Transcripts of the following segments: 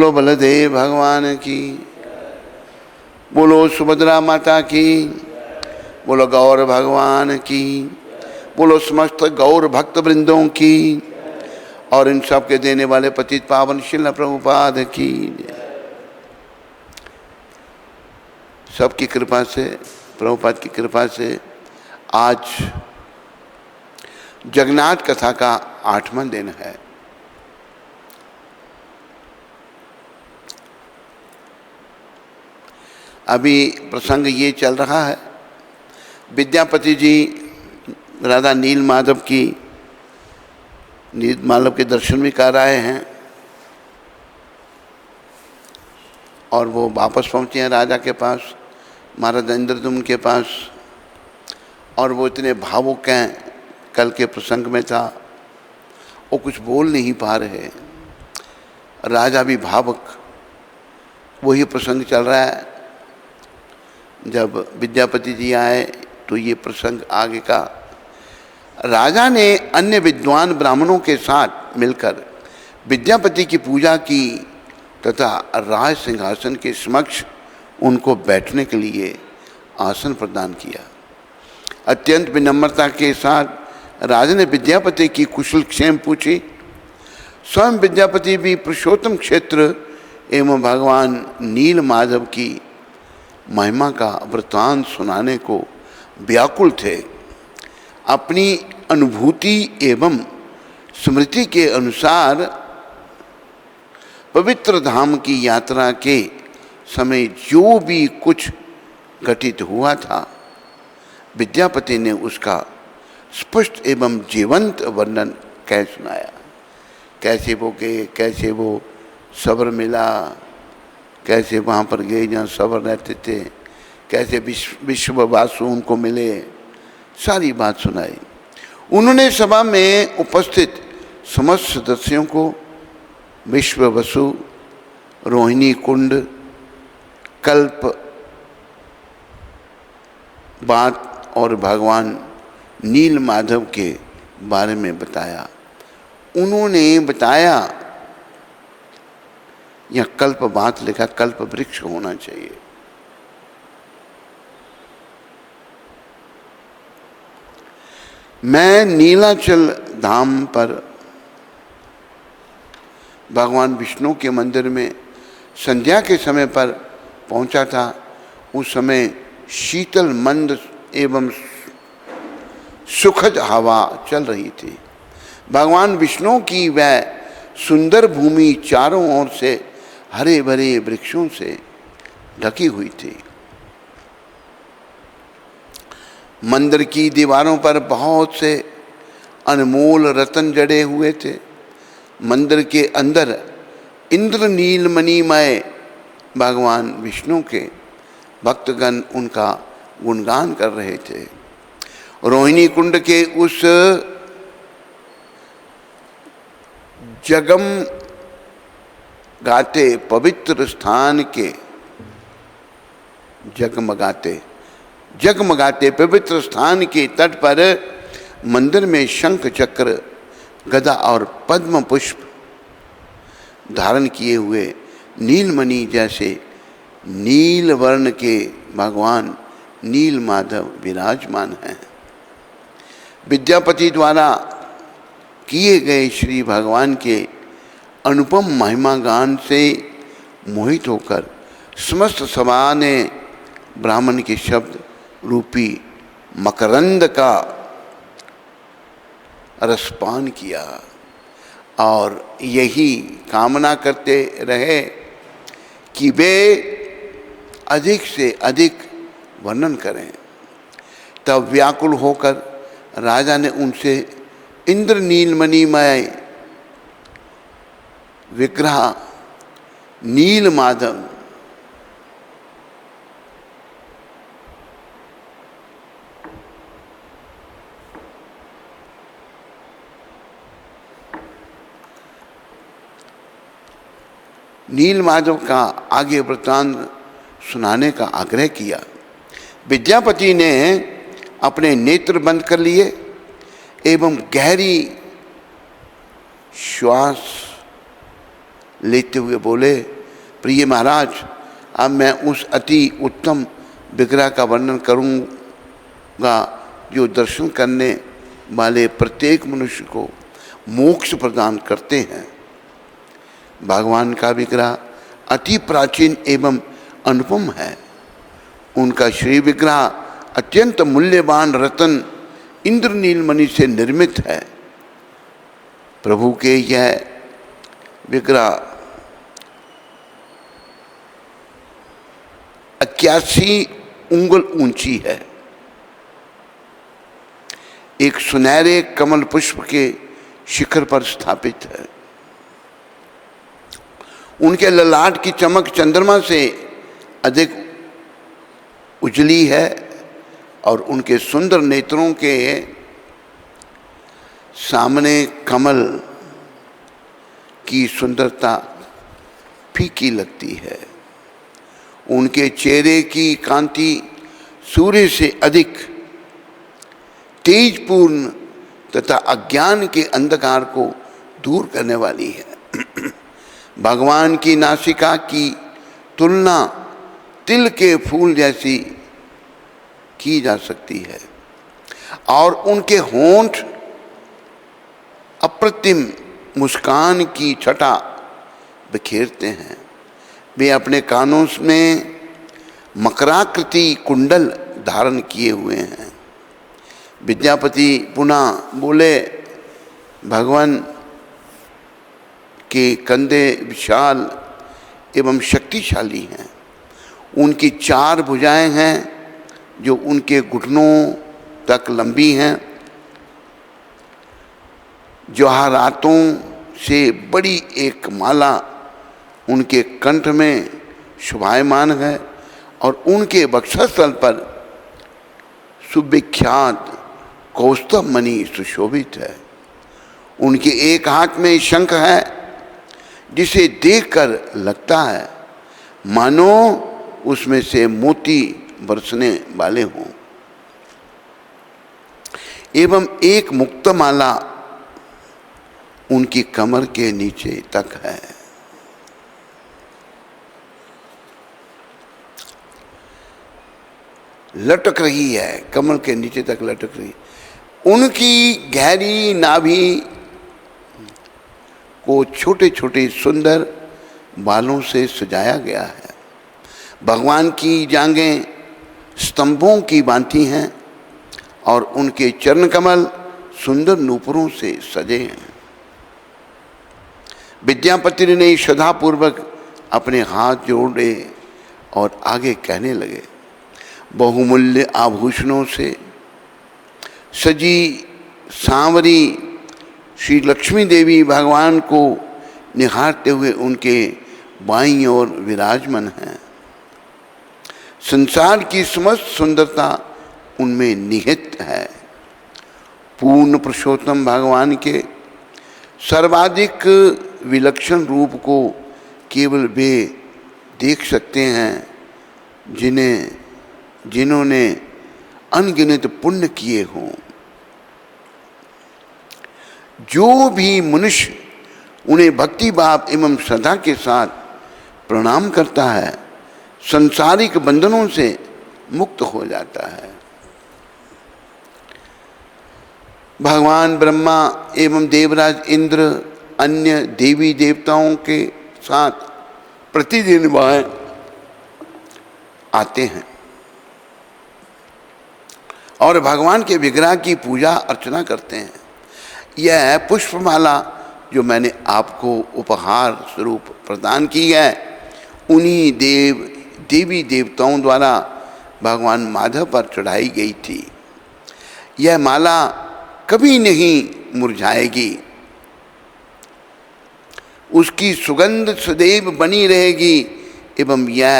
बोलो बलदेव भगवान की, बोलो सुभद्रा माता की, बोलो गौर भगवान की, बोलो समस्त गौर भक्त वृंदों की, और इन सब के देने वाले पतित पावन श्रील प्रभुपाद की। सबकी कृपा से, प्रभुपाद की कृपा से आज जगन्नाथ कथा का 8वां दिन है। अभी प्रसंग ये चल रहा है, विद्यापति जी राधा नील माधव के दर्शन भी कर आए हैं और वो वापस पहुँचे हैं राजा के पास, महाराज इंद्रद्युम्न के पास। और वो इतने भावुक हैं, कल के प्रसंग में था, वो कुछ बोल नहीं पा रहे, राजा भी भावुक। वही प्रसंग चल रहा है, जब विद्यापति जी आए तो ये प्रसंग आगे का। राजा ने अन्य विद्वान ब्राह्मणों के साथ मिलकर विद्यापति की पूजा की तथा राज सिंहासन के समक्ष उनको बैठने के लिए आसन प्रदान किया। अत्यंत विनम्रता के साथ राजा ने विद्यापति की कुशल क्षेम पूछी। स्वयं विद्यापति भी पुरुषोत्तम क्षेत्र एवं भगवान नील माधव की महिमा का वृत्तांत सुनाने को व्याकुल थे। अपनी अनुभूति एवं स्मृति के अनुसार पवित्र धाम की यात्रा के समय जो भी कुछ घटित हुआ था, विद्यापति ने उसका स्पष्ट एवं जीवंत वर्णन कह सुनाया। कैसे वो गए, कैसे वो सबर मिला, कैसे वहाँ पर गए जहाँ सबर रहते थे, कैसे विश्ववासु उनको मिले, सारी बात सुनाई। उन्होंने सभा में उपस्थित समस्त सदस्यों को विश्ववसु, रोहिणी कुंड, कल्प बात और भगवान नील माधव के बारे में बताया। उन्होंने बताया, यह कल्प बात लिखा, कल्प वृक्ष होना चाहिए। मैं नीलाचल धाम पर भगवान विष्णु के मंदिर में संध्या के समय पर पहुंचा था। उस समय शीतल मंद एवं सुखद हवा चल रही थी। भगवान विष्णु की वह सुंदर भूमि चारों ओर से हरे भरे वृक्षों से ढकी हुई थी। मंदिर की दीवारों पर बहुत से अनमोल रत्न जड़े हुए थे। मंदिर के अंदर इंद्रनील मणिमय भगवान विष्णु के भक्तगण उनका गुणगान कर रहे थे। रोहिणी कुंड के उस जगमगाते पवित्र स्थान के जगमगाते पवित्र स्थान के तट पर मंदिर में शंख चक्र गदा और पद्म पुष्प धारण किए हुए नीलमणि जैसे नील वर्ण के भगवान नील माधव विराजमान हैं। विद्यापति द्वारा किए गए श्री भगवान के अनुपम महिमा गान से मोहित होकर समस्त सभा ने ब्राह्मण के शब्द रूपी मकरंद का रसपान किया और यही कामना करते रहे कि वे अधिक से अधिक वर्णन करें। तब व्याकुल होकर राजा ने उनसे इंद्रनीलमणिमय विग्रह नील माधव नील माधव का आगे वृत्तांत सुनाने का आग्रह किया। विद्यापति ने अपने नेत्र बंद कर लिए एवं गहरी श्वास लेते हुए बोले, प्रिय महाराज, अब मैं उस अति उत्तम विग्रह का वर्णन करूँगा जो दर्शन करने वाले प्रत्येक मनुष्य को मोक्ष प्रदान करते हैं। भगवान का विग्रह अति प्राचीन एवं अनुपम है। उनका श्री विग्रह अत्यंत मूल्यवान रत्न इंद्रनील मणि से निर्मित है। प्रभु के यह विग्रह 81 उंगल ऊंची है। एक सुनहरे कमल पुष्प के शिखर पर स्थापित है। उनके ललाट की चमक चंद्रमा से अधिक उजली है और उनके सुंदर नेत्रों के सामने कमल की सुंदरता फीकी लगती है। उनके चेहरे की कांति सूर्य से अधिक तेजपूर्ण तथा अज्ञान के अंधकार को दूर करने वाली है। भगवान की नासिका की तुलना तिल के फूल जैसी की जा सकती है और उनके होंठ अप्रतिम मुस्कान की छटा बिखेरते हैं। वे अपने कानों में मकराकृति कुंडल धारण किए हुए हैं। विद्यापति पुनः बोले, भगवान के कंधे विशाल एवं शक्तिशाली हैं। उनकी 4 भुजाएं हैं जो उनके घुटनों तक लंबी हैं। जवाहरातों से बड़ी एक माला उनके कंठ में शोभायमान है और उनके वक्षस्थल पर सुविख्यात कौस्तुभ मणि सुशोभित है। उनके एक हाथ में शंख है जिसे देखकर लगता है मानो उसमें से मोती बरसने वाले हों, एवं एक मुक्तमाला उनकी कमर के नीचे तक है। लटक रही है, कमर के नीचे तक लटक रही। उनकी गहरी नाभि को छोटे छोटे सुंदर बालों से सजाया गया है। भगवान की जांघें स्तंभों की भांति हैं और उनके चरण कमल सुंदर नूपुरों से सजे हैं। विद्यापति ने श्रद्धापूर्वक अपने हाथ जोड़े और आगे कहने लगे, बहुमूल्य आभूषणों से सजी सांवरी श्री लक्ष्मी देवी भगवान को निहारते हुए उनके बाईं ओर विराजमान हैं। संसार की समस्त सुंदरता उनमें निहित है। पूर्ण पुरुषोत्तम भगवान के सर्वाधिक विलक्षण रूप को केवल वे देख सकते हैं जिन्होंने अनगिनत पुण्य किए हों। जो भी मनुष्य उन्हें भक्ति भाव एवं श्रद्धा के साथ प्रणाम करता है, संसारिक बंधनों से मुक्त हो जाता है। भगवान ब्रह्मा एवं देवराज इंद्र अन्य देवी देवताओं के साथ प्रतिदिन वह आते हैं और भगवान के विग्रह की पूजा अर्चना करते हैं। यह पुष्पमाला जो मैंने आपको उपहार स्वरूप प्रदान की है, उन्हीं देवी देवताओं द्वारा भगवान माधव पर चढ़ाई गई थी। यह माला कभी नहीं मुरझाएगी, उसकी सुगंध सदैव बनी रहेगी एवं यह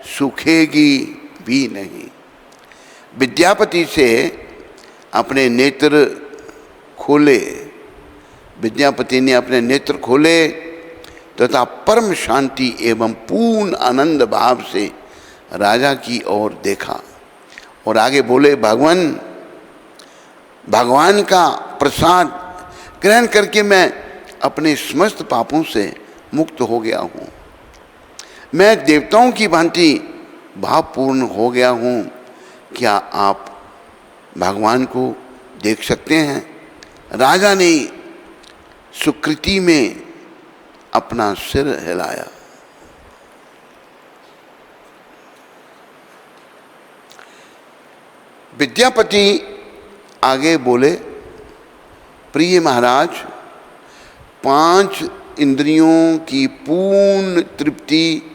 सूखेगी भी नहीं। विद्यापति से अपने नेत्र खोले, विद्यापति ने अपने नेत्र खोले तथा परम शांति एवं पूर्ण आनंद भाव से राजा की ओर देखा और आगे बोले, भगवान का प्रसाद ग्रहण करके मैं अपने समस्त पापों से मुक्त हो गया हूँ। मैं देवताओं की भांति भावपूर्ण हो गया हूँ। क्या आप भगवान को देख सकते हैं? राजा ने सुकृति में अपना सिर हिलाया। विद्यापति आगे बोले, प्रिय महाराज, 5 इंद्रियों की पूर्ण तृप्ति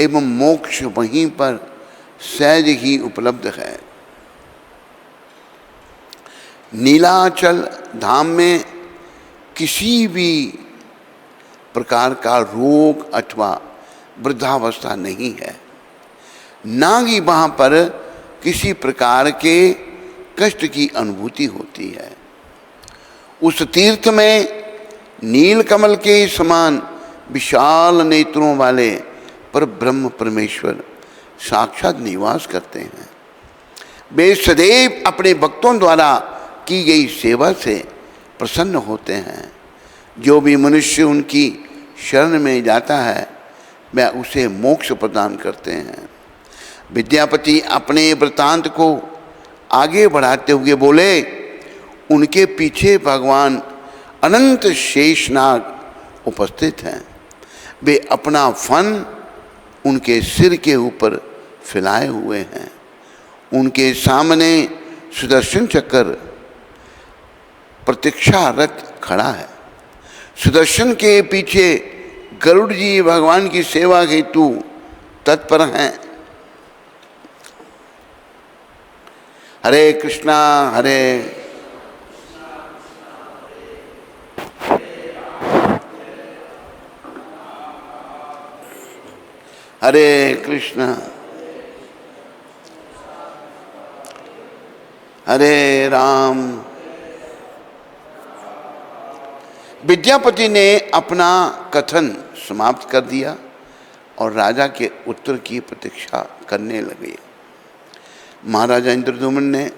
एवं मोक्ष वहीं पर सहज ही उपलब्ध है। नीलाचल धाम में किसी भी प्रकार का रोग अथवा वृद्धावस्था नहीं है, ना ही वहाँ पर किसी प्रकार के कष्ट की अनुभूति होती है। उस तीर्थ में नीलकमल के समान विशाल नेत्रों वाले पर ब्रह्म परमेश्वर साक्षात निवास करते हैं। वे सदैव अपने भक्तों द्वारा की गई सेवा से प्रसन्न होते हैं। जो भी मनुष्य उनकी शरण में जाता है वह उसे मोक्ष प्रदान करते हैं। विद्यापति अपने वृत्तांत को आगे बढ़ाते हुए बोले, उनके पीछे भगवान अनंत शेषनाग उपस्थित हैं। वे अपना फन उनके सिर के ऊपर फैलाए हुए हैं। उनके सामने सुदर्शन चक्र प्रतीक्षारत खड़ा है। सुदर्शन के पीछे गरुड़ जी भगवान की सेवा हेतु तत्पर हैं। हरे कृष्णा हरे हरे कृष्णा हरे राम। विद्यापति ने अपना कथन समाप्त कर दिया और राजा के उत्तर की प्रतीक्षा करने लगे। महाराजा इंद्रद्युम्न ने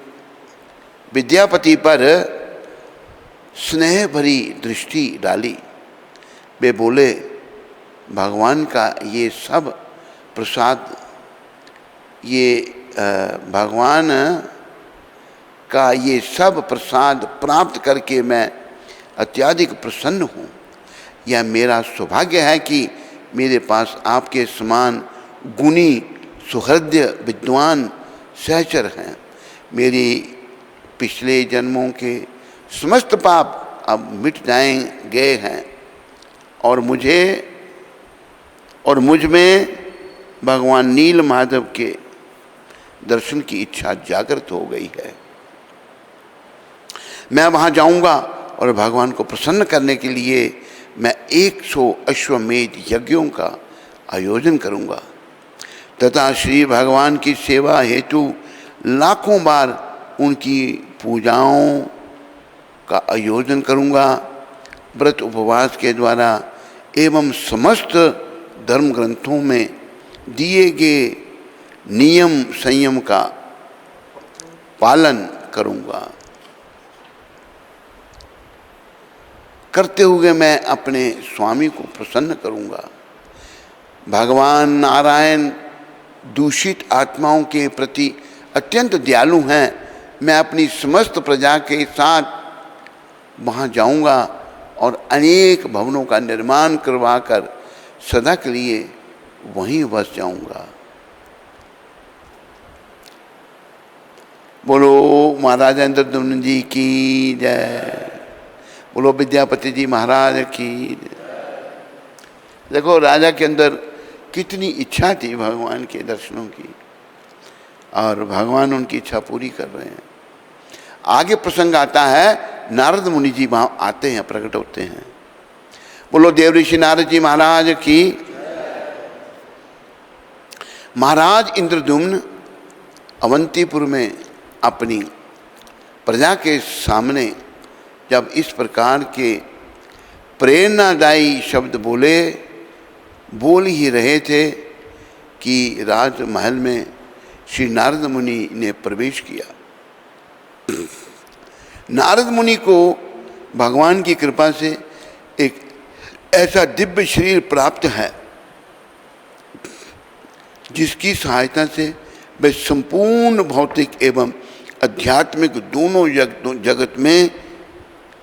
विद्यापति पर स्नेह भरी दृष्टि डाली। वे बोले, भगवान का ये सब प्रसाद, भगवान का ये सब प्रसाद प्राप्त करके मैं अत्यधिक प्रसन्न हूँ। यह मेरा सौभाग्य है कि मेरे पास आपके समान गुणी सुहृदय विद्वान सहचर हैं। मेरी पिछले जन्मों के समस्त पाप अब मिट गए हैं और मुझ में भगवान नील माधव के दर्शन की इच्छा जागृत हो गई है। मैं वहाँ जाऊँगा और भगवान को प्रसन्न करने के लिए मैं 100 अश्वमेध यज्ञों का आयोजन करूँगा तथा श्री भगवान की सेवा हेतु लाखों बार उनकी पूजाओं का आयोजन करूँगा। व्रत उपवास के द्वारा एवं समस्त धर्म ग्रंथों में दिए गए नियम संयम का पालन करूँगा। करते हुए मैं अपने स्वामी को प्रसन्न करूँगा। भगवान नारायण दूषित आत्माओं के प्रति अत्यंत दयालु हैं। मैं अपनी समस्त प्रजा के साथ वहाँ जाऊँगा और अनेक भवनों का निर्माण करवाकर सदा के लिए वहीं बस जाऊँगा। बोलो महाराजा इंद्रद्युम्न जी की जय। बोलो विद्यापति जी महाराज की। देखो राजा के अंदर कितनी इच्छा थी भगवान के दर्शनों की और भगवान उनकी इच्छा पूरी कर रहे हैं। आगे प्रसंग आता है, नारद मुनि जी वहाँ आते हैं, प्रकट होते हैं। बोलो देव ऋषि नारद जी महाराज की। महाराज इंद्रद्युम्न अवंतीपुर में अपनी प्रजा के सामने जब इस प्रकार के प्रेरणादायी शब्द बोल ही रहे थे कि राजमहल में श्री नारद मुनि ने प्रवेश किया। नारद मुनि को भगवान की कृपा से एक ऐसा दिव्य शरीर प्राप्त है जिसकी सहायता से वे संपूर्ण भौतिक एवं आध्यात्मिक दोनों जगत में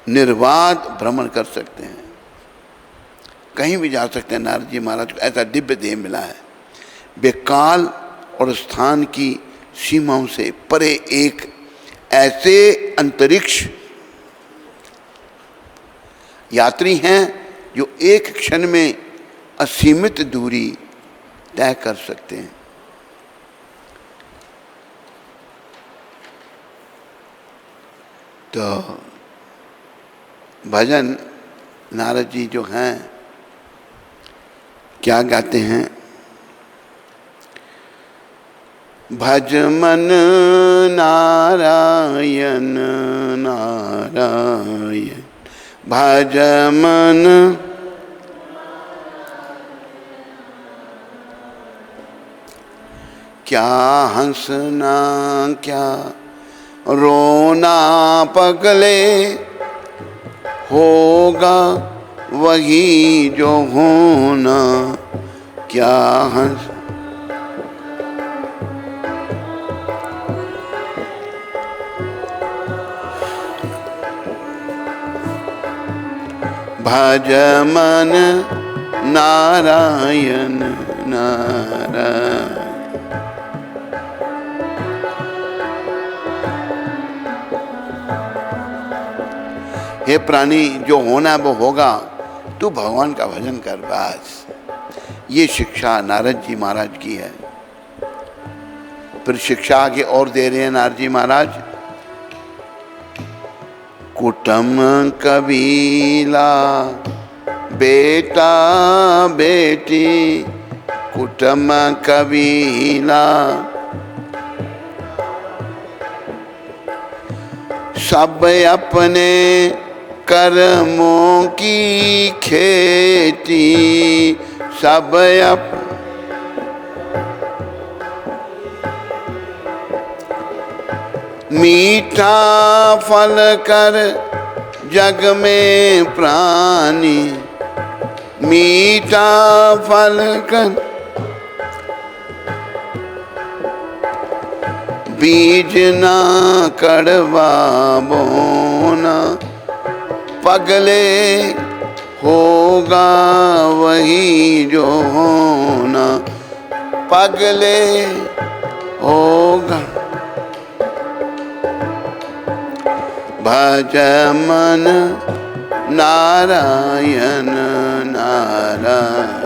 निर्बाध भ्रमण कर सकते हैं, कहीं भी जा सकते हैं। नारद जी महाराज को ऐसा दिव्य देह मिला है। वे काल और स्थान की सीमाओं से परे एक ऐसे अंतरिक्ष यात्री हैं जो एक क्षण में असीमित दूरी तय कर सकते हैं। तो भजन नारद जी जो हैं क्या गाते हैं? भज मन नारायण नारायण भज मन, क्या हंसना क्या रोना पगले, होगा वही जो होना, क्या हंस भज मन नारायण नारायण। हे प्राणी, जो होना वो होगा, तू भगवान का भजन कर बस। ये शिक्षा नारद जी महाराज की है। फिर शिक्षा आगे और दे रहे हैं नारद जी महाराज। कुटुम कबीला बेटा बेटी, कुटुम कबीला सब अपने कर्मों की खेती, सब मीठा फल कर जग में प्राणी, मीठा फल कर बीज ना कड़वा बोना, पगले होगा वही जो होना, पगले होगा। भज मन नारायण नारायण।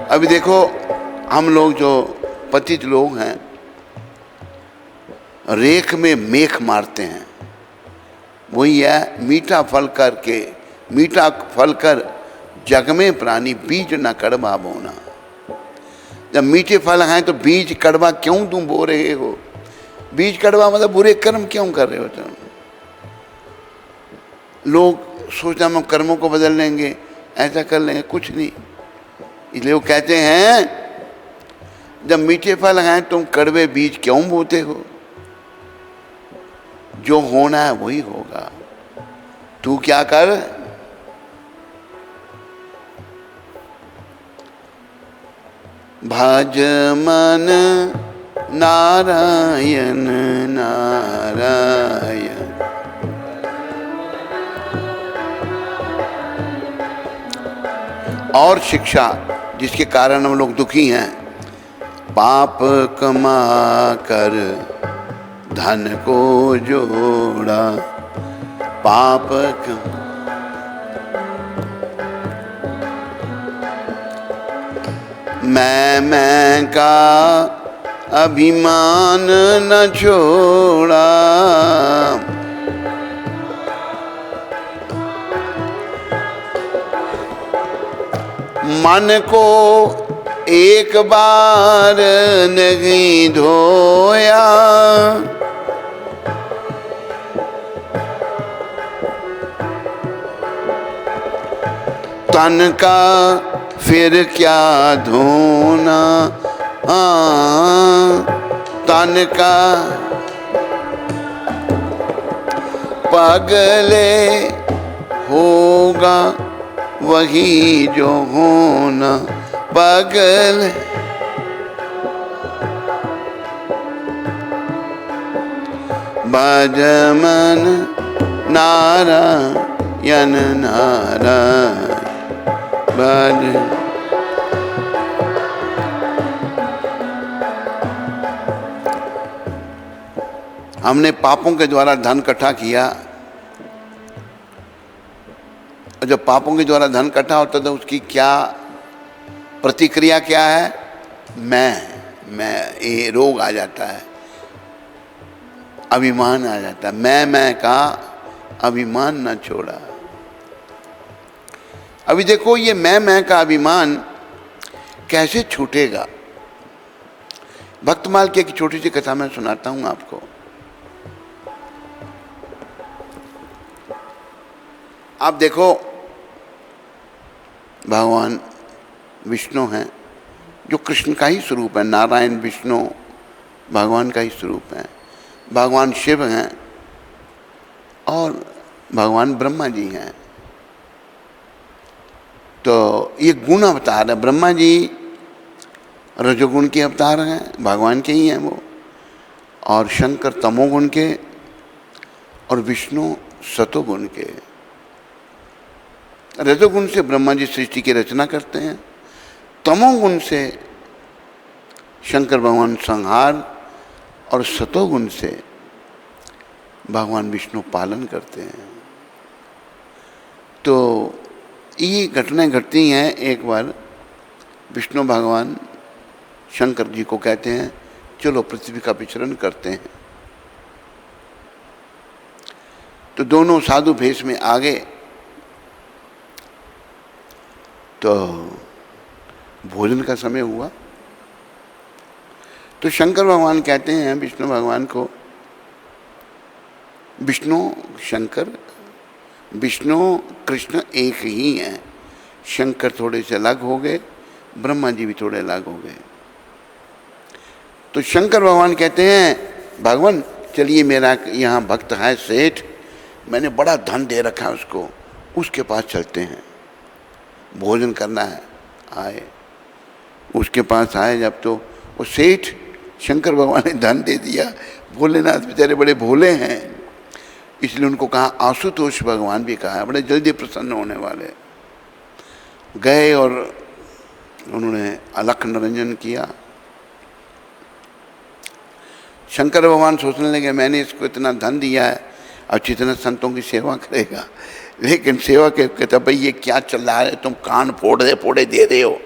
अभी देखो, हम लोग जो पतित लोग हैं, रेख में मेख मारते हैं। वही है, मीठा फल करके, मीठा फल कर जग में प्राणी, बीज न कड़वा बोना। जब मीठे फल हैं तो बीज कड़वा क्यों तुम बो रहे हो? बीज कड़वा मतलब बुरे कर्म क्यों कर रहे हो तुम? लोग सोचते हम कर्मों को बदल लेंगे, ऐसा कर लेंगे, कुछ नहीं। इसलिए वो कहते हैं जब मीठे फल हैं तुम कड़वे बीज क्यों बोते हो? जो होना है वही होगा। तू क्या कर, भज मन नारायण नारायण। और शिक्षा जिसके कारण हम लोग दुखी हैं, पाप कमा कर धन को जोड़ा, पाप मैं का अभिमान न छोड़ा, मन को एक बार नहीं धोया, तन का फिर क्या धोना, तन का पगले होगा वही जो होना पगले। भजमन नारायण नारायण भज। हमने पापों के द्वारा धन इकट्ठा किया, और जब पापों के द्वारा धन इकट्ठा होता तो उसकी क्या प्रतिक्रिया क्या है? मैं ये रोग आ जाता है, अभिमान आ जाता है। मैं का अभिमान न छोड़ा। अभी देखो ये मैं का अभिमान कैसे छूटेगा। भक्तमाल की एक छोटी सी कथा मैं सुनाता हूं आपको। आप देखो भगवान विष्णु हैं जो कृष्ण का ही स्वरूप है, नारायण विष्णु भगवान का ही स्वरूप है। भगवान शिव हैं और भगवान ब्रह्मा जी हैं। तो ये गुण अवतार है। ब्रह्मा जी रजोगुण के अवतार हैं, भगवान के ही हैं वो, और शंकर तमोगुण के और विष्णु सतोगुण के। रजोगुण से ब्रह्मा जी सृष्टि की रचना करते हैं, तमोगुण से शंकर भगवान संहार, और सतोगुण से भगवान विष्णु पालन करते हैं। तो ये घटनाएं घटती हैं। एक बार विष्णु भगवान शंकर जी को कहते हैं चलो पृथ्वी का विचरण करते हैं। तो दोनों साधु भेष में आ गए। तो भोजन का समय हुआ तो शंकर भगवान कहते हैं विष्णु भगवान को, विष्णु शंकर, विष्णु कृष्ण एक ही हैं। शंकर थोड़े से अलग हो गए, ब्रह्मा जी भी थोड़े अलग हो गए। तो शंकर भगवान कहते हैं भगवान चलिए, मेरा यहाँ भक्त है सेठ, मैंने बड़ा धन दे रखा है उसको, उसके पास चलते हैं, भोजन करना है। आए, उसके पास आए जब तो वो सेठ, शंकर भगवान ने धन दे दिया। भोलेनाथ बेचारे बड़े भोले हैं, इसलिए उनको कहा आशुतोष भगवान भी कहा, बड़े जल्दी प्रसन्न होने वाले। गए और उन्होंने अलख निरंजन किया। शंकर भगवान सोचने लगे मैंने इसको इतना धन दिया है, अब जितना संतों की सेवा करेगा। लेकिन सेवा के कहता भाई ये क्या चल रहा है, तुम कान फोड़े दे रहे हो।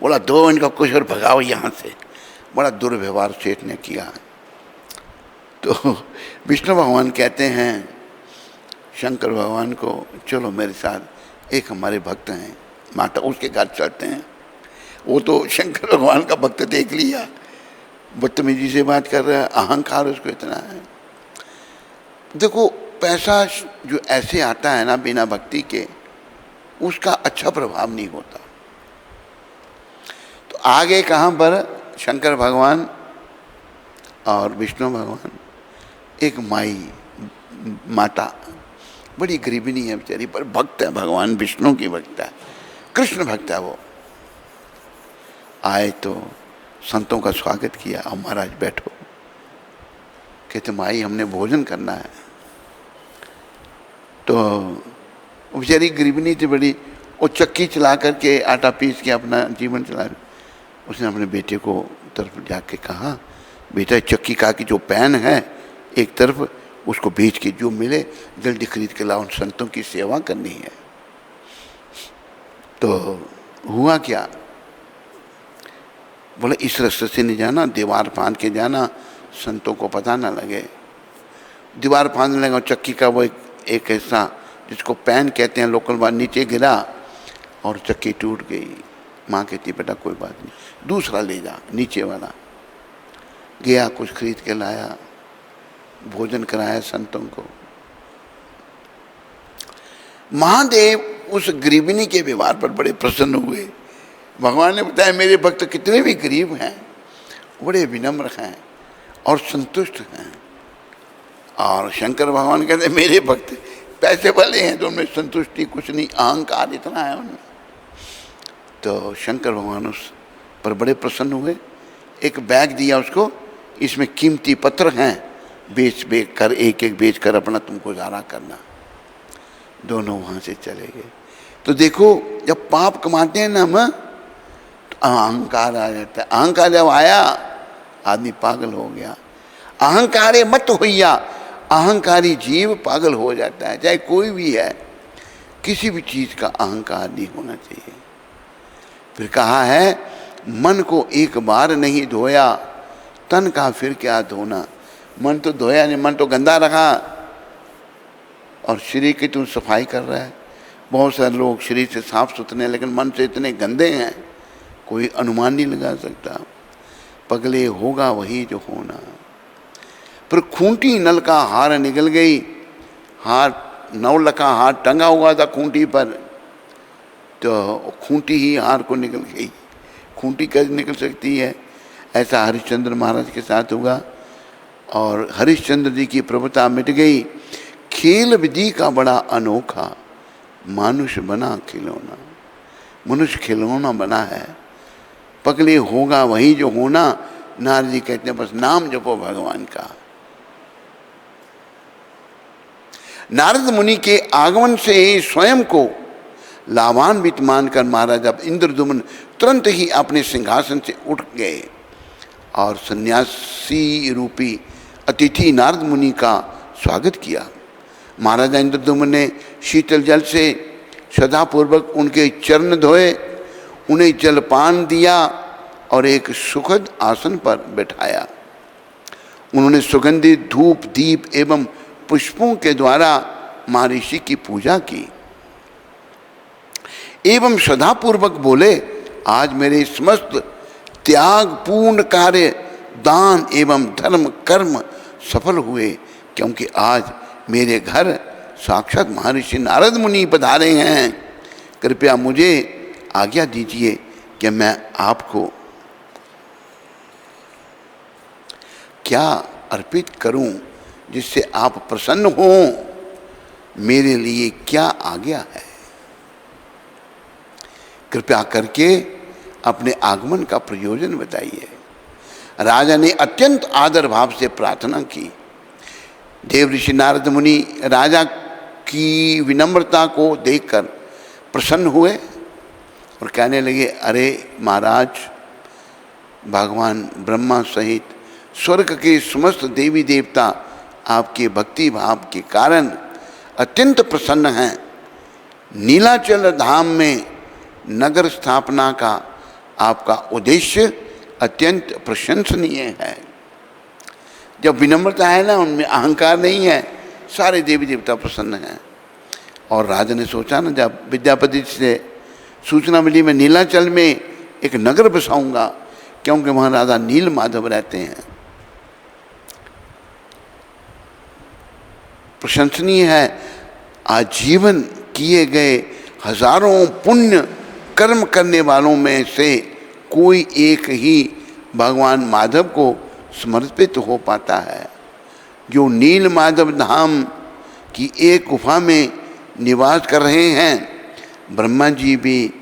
बोला दो इनका कुछ और भगाओ यहाँ से। बड़ा दुर्व्यवहार सेठ ने किया। तो विष्णु भगवान कहते हैं शंकर भगवान को चलो मेरे साथ, एक हमारे भक्त हैं माता, उसके घर चलते हैं। वो तो शंकर भगवान का भक्त देख लिया, बदतमीजी से बात कर रहा है, अहंकार उसको इतना है। देखो पैसा जो ऐसे आता है ना बिना भक्ति के, उसका अच्छा प्रभाव नहीं होता। तो आगे कहाँ पर शंकर भगवान और विष्णु भगवान, एक माई माता बड़ी गरीबनी है बेचारी, पर भक्त है, भगवान विष्णु की भक्त है, कृष्ण भक्त है वो। आए तो संतों का स्वागत किया, अब महाराज बैठो। कहते माई हमने भोजन करना है। तो बेचारी गरीबनी थी बड़ी, वो चक्की चला करके आटा पीस के अपना जीवन चला रही। उसने अपने बेटे को तरफ जाके कहा बेटा चक्की का की जो पैन है एक तरफ, उसको बेच के जो मिले जल्दी खरीद के लाओ, उन संतों की सेवा करनी है। तो हुआ क्या, बोले इस रास्ते से नहीं जाना, दीवार फांद के जाना, संतों को पता ना लगे। दीवार फांदने लगा, चक्की का वो एक हिस्सा जिसको पैन कहते हैं लोकल बात, नीचे गिरा और चक्की टूट गई। माँ कहती बेटा कोई बात नहीं, दूसरा ले जा। नीचे वाला गया, कुछ खरीद के लाया, भोजन कराया संतों को। महादेव उस गरीबनी के व्यवहार पर बड़े प्रसन्न हुए। भगवान ने बताया मेरे भक्त कितने भी गरीब हैं, बड़े विनम्र हैं और संतुष्ट हैं। और शंकर भगवान कहते मेरे भक्त पैसे वाले हैं तो उनमें संतुष्टि कुछ नहीं, अहंकार इतना है उनमें। तो शंकर भगवान उस पर बड़े प्रसन्न हुए, एक बैग दिया उसको, इसमें कीमती पत्र हैं, बेच कर एक एक बेच कर अपना तुमको गुजारा करना। दोनों वहाँ से चले गए। तो देखो जब पाप कमाते हैं ना हम, तो अहंकार आ जाता है। अहंकार जब आया आदमी पागल हो गया। अहंकारे मत होइया, अहंकारी जीव पागल हो जाता है। चाहे कोई भी है, किसी भी चीज़ का अहंकार नहीं होना चाहिए। फिर कहा है मन को एक बार नहीं धोया, तन का फिर क्या धोना। मन तो धोया नहीं, मन तो गंदा रखा और शरीर की तू सफाई कर रहा है। बहुत सारे लोग शरीर से साफ सुथरे हैं लेकिन मन से इतने गंदे हैं कोई अनुमान नहीं लगा सकता। पगले होगा वही जो होना। पर खूंटी नल का हार निकल गई। हार 9 लखा हार टंगा हुआ था खूंटी पर, तो खूंटी ही हार को निकल गई। खूंटी कैसे निकल सकती है? ऐसा हरिश्चंद्र महाराज के साथ हुआ और हरिश्चंद्र जी की प्रभुता मिट गई। खेल विधि का बड़ा अनोखा, मानुष बना खिलौना। मनुष्य खिलौना बना है। पगले होगा वही जो होना। नारद जी कहते हैं बस नाम जपो भगवान का। नारद मुनि के आगमन से स्वयं को लाभान्वित मानकर महाराज अब इंद्रदुम्न तुरंत ही अपने सिंहासन से उठ गए और सन्यासी रूपी अतिथि नारद मुनि का स्वागत किया। महाराजा इंद्रदुम्न ने शीतल जल से श्रद्धापूर्वक उनके चरण धोए, उन्हें जलपान दिया और एक सुखद आसन पर बैठाया। उन्होंने सुगंधित धूप दीप एवं पुष्पों के द्वारा महर्षि की पूजा की एवं श्रद्धापूर्वक बोले, आज मेरे समस्त त्याग पूर्ण कार्य दान एवं धर्म कर्म सफल हुए, क्योंकि आज मेरे घर साक्षात महर्षि नारद मुनि पधारे हैं। कृपया मुझे आज्ञा दीजिए कि मैं आपको क्या अर्पित करूं जिससे आप प्रसन्न हों। मेरे लिए क्या आज्ञा है? कृपया करके अपने आगमन का प्रयोजन बताइए। राजा ने अत्यंत आदर भाव से प्रार्थना की। देव ऋषि नारद मुनि राजा की विनम्रता को देखकर प्रसन्न हुए और कहने लगे, अरे महाराज, भगवान ब्रह्मा सहित स्वर्ग के समस्त देवी देवता आपके भक्ति भाव के कारण अत्यंत प्रसन्न हैं। नीलाचल धाम में नगर स्थापना का आपका उद्देश्य अत्यंत प्रशंसनीय है। जब विनम्रता है ना, उनमें अहंकार नहीं है, सारे देवी देवता प्रसन्न हैं। और राजा ने सोचा ना, जब विद्यापति से सूचना मिली मैं नीलाचल में एक नगर बसाऊंगा, क्योंकि वहाँ राजा नील माधव रहते हैं। प्रशंसनीय है। आजीवन किए गए हजारों पुण्य कर्म करने वालों में से कोई एक ही भगवान माधव को समर्पित हो पाता है, जो नील माधव धाम की एक गुफा में निवास कर रहे हैं। ब्रह्मा जी भी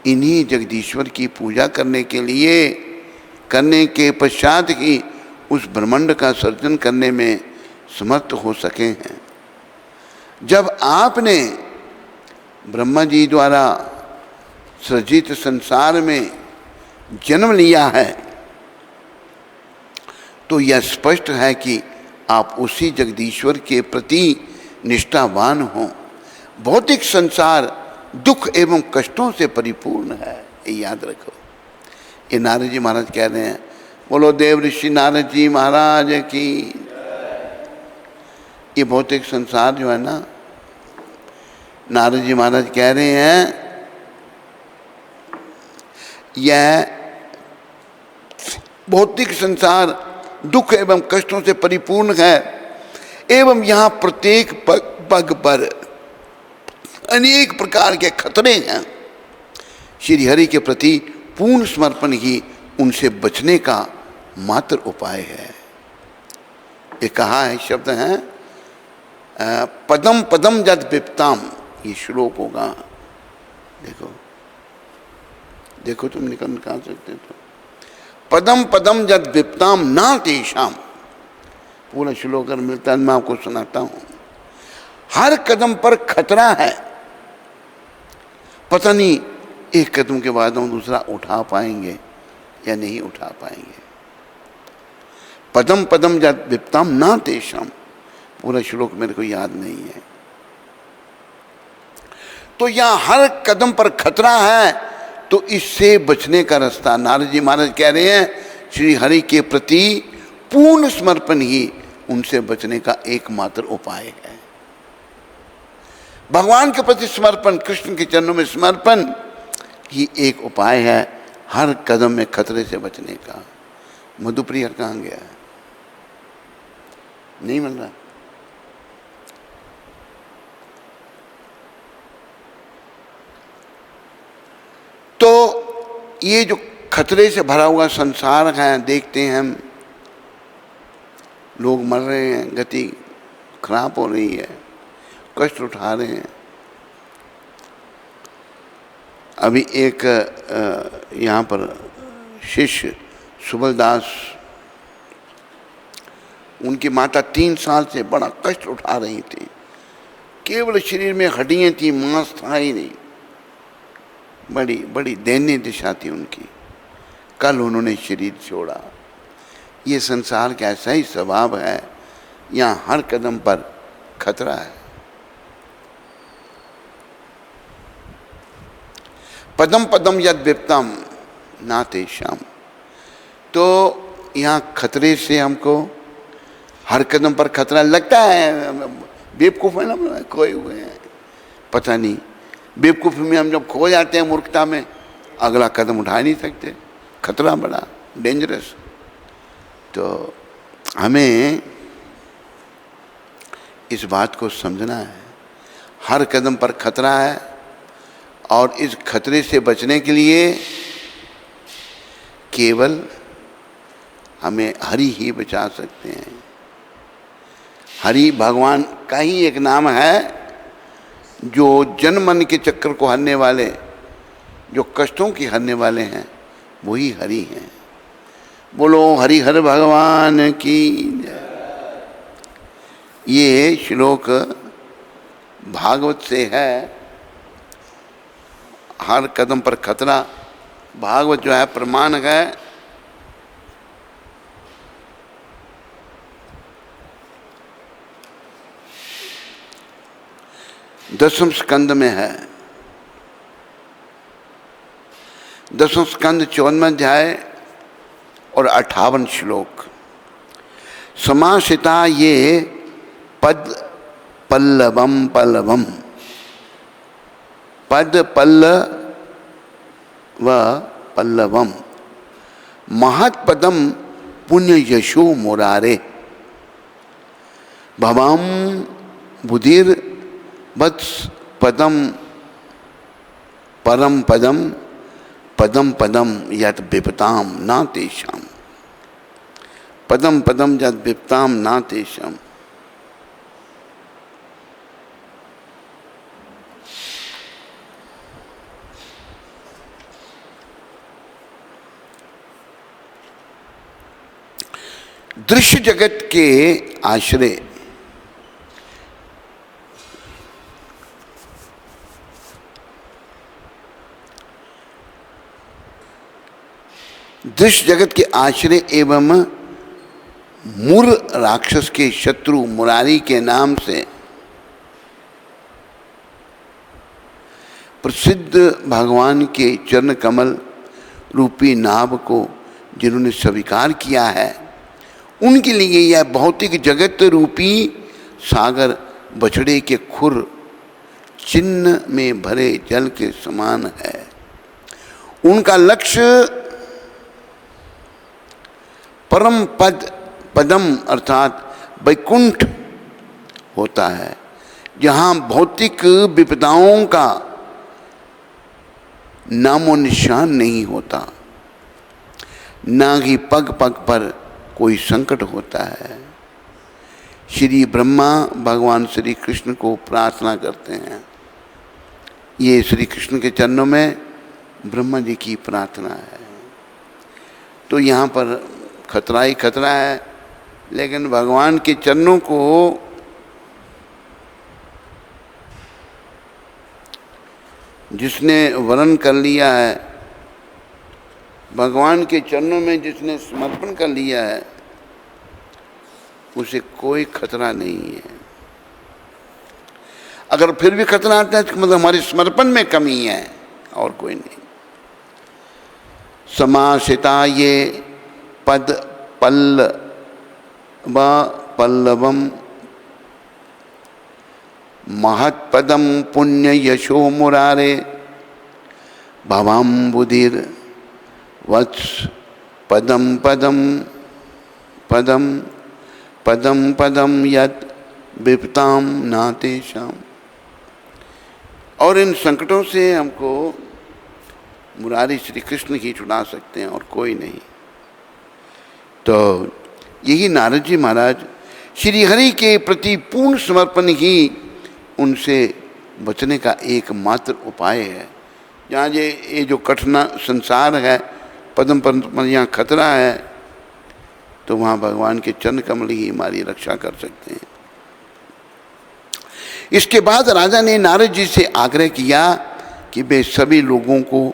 इन्हीं जगदीश्वर की पूजा करने के पश्चात ही उस ब्रह्मांड का सर्जन करने में समर्थ हो सके हैं। जब आपने ब्रह्मा जी द्वारा सृजित संसार में जन्म लिया है, तो यह स्पष्ट है कि आप उसी जगदीश्वर के प्रति निष्ठावान हों। भौतिक संसार दुख एवं कष्टों से परिपूर्ण है, ये याद रखो। ये नारद जी महाराज कह रहे हैं। बोलो देव ऋषि नारद जी महाराज की। ये भौतिक संसार जो है ना, नारद जी महाराज कह रहे हैं, यह भौतिक संसार दुख एवं कष्टों से परिपूर्ण है एवं यहाँ प्रत्येक पग पर अनेक प्रकार के खतरे हैं। श्री हरि के प्रति पूर्ण समर्पण ही उनसे बचने का मात्र उपाय है। ये कहा है, शब्द हैं, पदम पदम जद विपताम, ये श्लोक होगा। देखो देखो तुम निकाल सकते हो तो, पदम पदम जद विपताम ना तेषाम, पूरा श्लोक अगर मिलता है मैं आपको सुनाता हूं। हर कदम पर खतरा है, पता नहीं एक कदम के बाद हम दूसरा उठा पाएंगे या नहीं उठा पाएंगे। पदम पदम जद विपताम ना तेषाम, पूरा श्लोक मेरे को याद नहीं है। तो यहां हर कदम पर खतरा है, तो इससे बचने का रास्ता नारद जी महाराज कह रहे हैं, श्री हरि के प्रति पूर्ण समर्पण ही उनसे बचने का एकमात्र उपाय है। भगवान के प्रति समर्पण, कृष्ण के चरणों में समर्पण ही एक उपाय है हर कदम में खतरे से बचने का। मधुप्रिया कहाँ गया है? नहीं मिल रहा। तो ये जो खतरे से भरा हुआ संसार है, देखते हैं हम, लोग मर रहे हैं, गति खराब हो रही है, कष्ट उठा रहे हैं। अभी एक यहाँ पर शिष्य सुबलदास, उनकी माता 3 साल से बड़ा कष्ट उठा रही थी, केवल शरीर में हड्डियाँ थी, मांस था ही नहीं, बड़ी बड़ी दयनीय दिशा थी उनकी। कल उन्होंने शरीर छोड़ा। ये संसार का ऐसा ही स्वभाव है, यहाँ हर कदम पर खतरा है। पदम पदम यद विपतम ना तेषाम, तो यहाँ खतरे से हमको हर कदम पर खतरा लगता है। बेवकूफ़ है ना, खोए हुए हैं, पता नहीं। बेवकूफ़ी में हम जब खो जाते हैं, मूर्खता में, अगला कदम उठा नहीं सकते, खतरा बड़ा डेंजरस। तो हमें इस बात को समझना है, हर कदम पर खतरा है, और इस खतरे से बचने के लिए केवल हमें हरि ही बचा सकते हैं। हरि भगवान का ही एक नाम है, जो जन मन के चक्कर को हरने वाले, जो कष्टों की हरने वाले हैं, वही हरि हैं। बोलो हरि हर भगवान की। ये श्लोक भागवत से है। हर कदम पर खतरा, भागवत जो है प्रमाण है। दसम स्कंद में है, 10वां स्कंद 54वां अध्याय और 58 श्लोक। समासिता ये पद पल्लवम पल्लवम, पद पल्लव पल्लवम, महत्पदम पुण्य यशो मुरारे, भवम बुधिर वत्स पदम परम पदम, पदम पदम यद विपताम ना तेषाम, पदम पदम यद विपताम ना तेषाम। दृश्य जगत के आश्रय, दृश्य जगत के आश्रय एवं मुर राक्षस के शत्रु मुरारी के नाम से प्रसिद्ध भगवान के चरण कमल रूपी नाभ को जिन्होंने स्वीकार किया है, उनके लिए यह भौतिक जगत रूपी सागर बछड़े के खुर चिन्ह में भरे जल के समान है। उनका लक्ष्य परम पद पदम अर्थात वैकुंठ होता है, जहाँ भौतिक विपदाओं का नामो निशान नहीं होता, ना ही पग पग पर कोई संकट होता है। श्री ब्रह्मा भगवान श्री कृष्ण को प्रार्थना करते हैं। ये श्री कृष्ण के चरणों में ब्रह्मा जी की प्रार्थना है। तो यहाँ पर खतरा ही खतरा है, लेकिन भगवान के चरणों को जिसने वरण कर लिया है, भगवान के चरणों में जिसने समर्पण कर लिया है, उसे कोई खतरा नहीं है। अगर फिर भी खतरा आता है तो मतलब हमारे समर्पण में कमी है, और कोई नहीं। समासिता ये पद पल्लवम महत्पदम पुण्य यशो मुरारे भवाम्बुधिर वत्स पदम पदम पदम पदम पदम यत् विपताम नातेषाम। और इन संकटों से हमको मुरारी श्री कृष्ण ही छुड़ा सकते हैं, और कोई नहीं। तो यही नारद जी महाराज श्री हरि के प्रति पूर्ण समर्पण ही उनसे बचने का एकमात्र उपाय है। जहाँ ये जो कठिन संसार है, पद्म पर यहाँ खतरा है, तो वहाँ भगवान के चरण कमल ही हमारी रक्षा कर सकते हैं। इसके बाद राजा ने नारद जी से आग्रह किया कि वे सभी लोगों को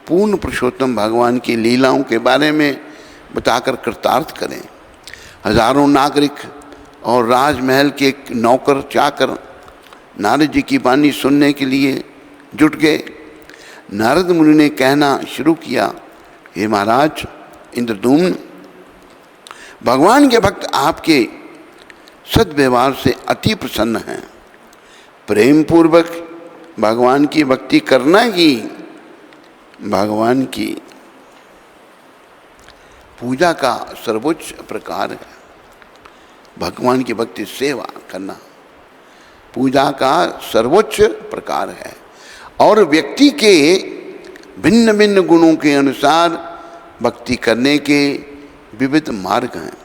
पूर्ण पुरुषोत्तम भगवान की लीलाओं के बारे में बताकर कृतार्थ करें। हजारों नागरिक और राजमहल के नौकर चाकर नारद जी की वाणी सुनने के लिए जुट गए। नारद मुनि ने कहना शुरू किया, हे महाराज इंद्रदुम्न, भगवान के भक्त आपके सद्व्यवहार से अति प्रसन्न हैं। प्रेम पूर्वक भगवान की भक्ति करना ही भगवान की पूजा का सर्वोच्च प्रकार है। भगवान की भक्ति सेवा करना पूजा का सर्वोच्च प्रकार है, और व्यक्ति के भिन्न भिन्न गुणों के अनुसार भक्ति करने के विविध मार्ग हैं।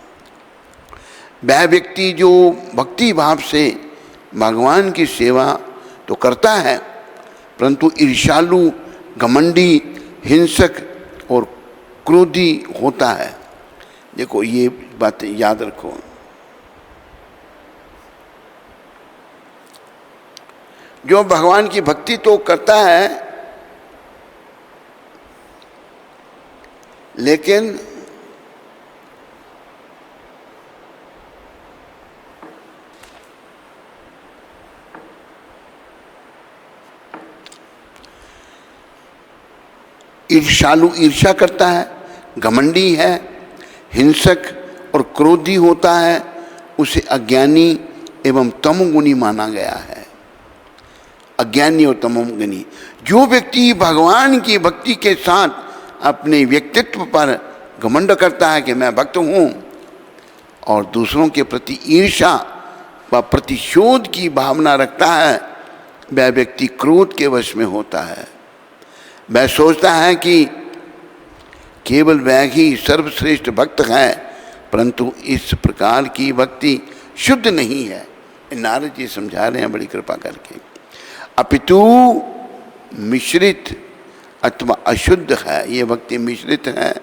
वह व्यक्ति जो भक्ति भाव से भगवान की सेवा तो करता है, परंतु ईर्ष्यालु, घमंडी, हिंसक और क्रोधी होता है। देखो ये बातें याद रखो। जो भगवान की भक्ति तो करता है, लेकिन ईर्ष्यालु ईर्ष्या करता है, घमंडी है, हिंसक और क्रोधी होता है, उसे अज्ञानी एवं तमोगुणी माना गया है। अज्ञानी और तमोगुणी। जो व्यक्ति भगवान की भक्ति के साथ अपने व्यक्तित्व पर घमंड करता है कि मैं भक्त हूँ, और दूसरों के प्रति ईर्ष्या व प्रतिशोध की भावना रखता है, वह व्यक्ति क्रोध के वश में होता है। वह सोचता है कि केवल वह ही सर्वश्रेष्ठ भक्त है, परंतु इस प्रकार की भक्ति शुद्ध नहीं है। नारद जी समझा रहे हैं बड़ी कृपा करके। अपितु मिश्रित अथवा अशुद्ध है। ये भक्ति मिश्रित है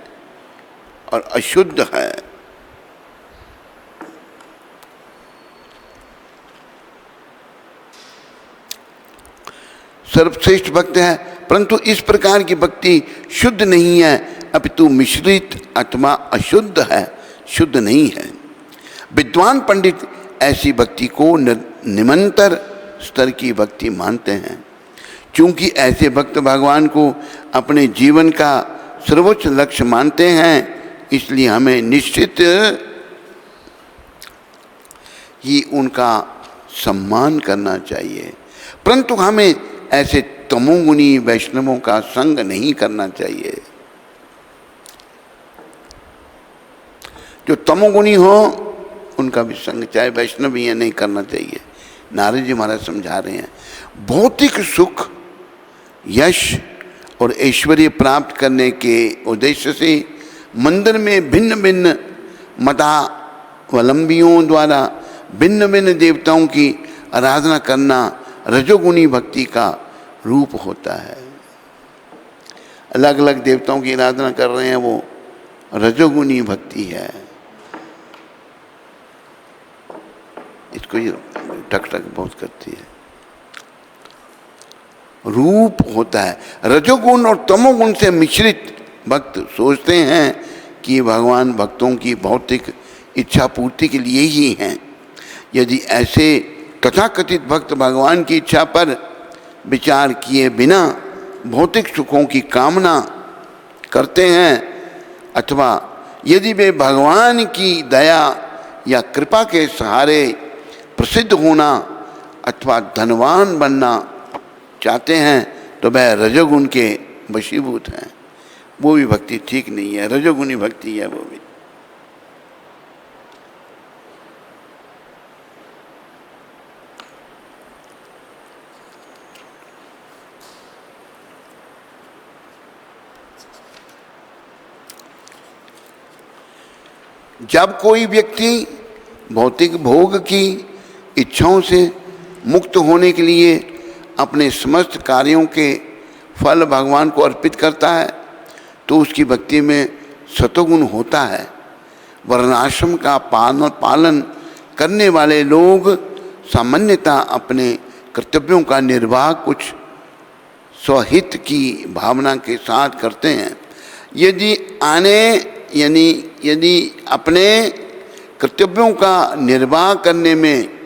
और अशुद्ध है। सर्वश्रेष्ठ भक्त है, परंतु इस प्रकार की भक्ति शुद्ध नहीं है, अपितु मिश्रित अथवा अशुद्ध है, शुद्ध नहीं है। विद्वान पंडित ऐसी भक्ति को निमंतर स्तर की भक्ति मानते हैं। क्योंकि ऐसे भक्त भगवान को अपने जीवन का सर्वोच्च लक्ष्य मानते हैं, इसलिए हमें निश्चित ही उनका सम्मान करना चाहिए, परंतु हमें ऐसे तमोगुणी वैष्णवों का संग नहीं करना चाहिए। जो तमोगुणी हो उनका भी संग, चाहे वैष्णव ही है, नहीं करना चाहिए। नारद जी महाराज समझा रहे हैं, भौतिक सुख, यश और ऐश्वर्य प्राप्त करने के उद्देश्य से मंदिर में भिन्न भिन्न मतावलंबियों द्वारा भिन्न भिन्न देवताओं की आराधना करना रजोगुणी भक्ति का रूप होता है। अलग अलग देवताओं की आराधना कर रहे हैं, वो रजोगुणी भक्ति है। इसको ये टक टक बहुत करती है। रूप होता है। रजोगुण और तमोगुण से मिश्रित भक्त सोचते हैं कि भगवान भक्तों की भौतिक इच्छा पूर्ति के लिए ही हैं। यदि ऐसे तथाकथित भक्त भगवान की इच्छा पर विचार किए बिना भौतिक सुखों की कामना करते हैं, अथवा यदि वे भगवान की दया या कृपा के सहारे प्रसिद्ध होना अथवा धनवान बनना चाहते हैं, तो वह रजोगुण के वशीभूत हैं। वो भी भक्ति ठीक नहीं है, रजोगुणी भक्ति है वो भी। जब कोई व्यक्ति भौतिक भोग की इच्छाओं से मुक्त होने के लिए अपने समस्त कार्यों के फल भगवान को अर्पित करता है, तो उसकी भक्ति में सतोगुण होता है। वर्णाश्रम का पालन करने वाले लोग सामान्यतः अपने कर्तव्यों का निर्वाह कुछ स्वहित की भावना के साथ करते हैं। यदि अपने कर्तव्यों का निर्वाह करने में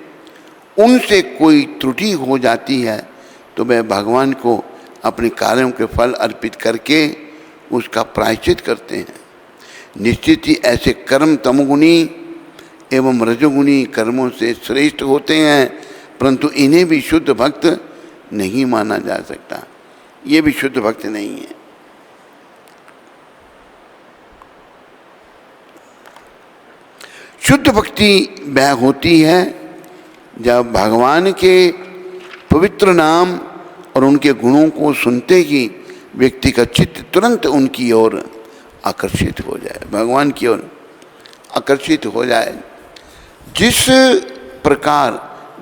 उनसे कोई त्रुटि हो जाती है, तो वह भगवान को अपने कार्यों के फल अर्पित करके उसका प्रायश्चित करते हैं। निश्चित ही ऐसे कर्म तमोगुणी एवं रजोगुणी कर्मों से श्रेष्ठ होते हैं, परंतु इन्हें भी शुद्ध भक्त नहीं माना जा सकता। ये भी शुद्ध भक्त नहीं है। शुद्ध भक्ति वह होती है जब भगवान के पवित्र नाम और उनके गुणों को सुनते ही व्यक्ति का चित्त तुरंत उनकी ओर आकर्षित हो जाए, भगवान की ओर आकर्षित हो जाए। जिस प्रकार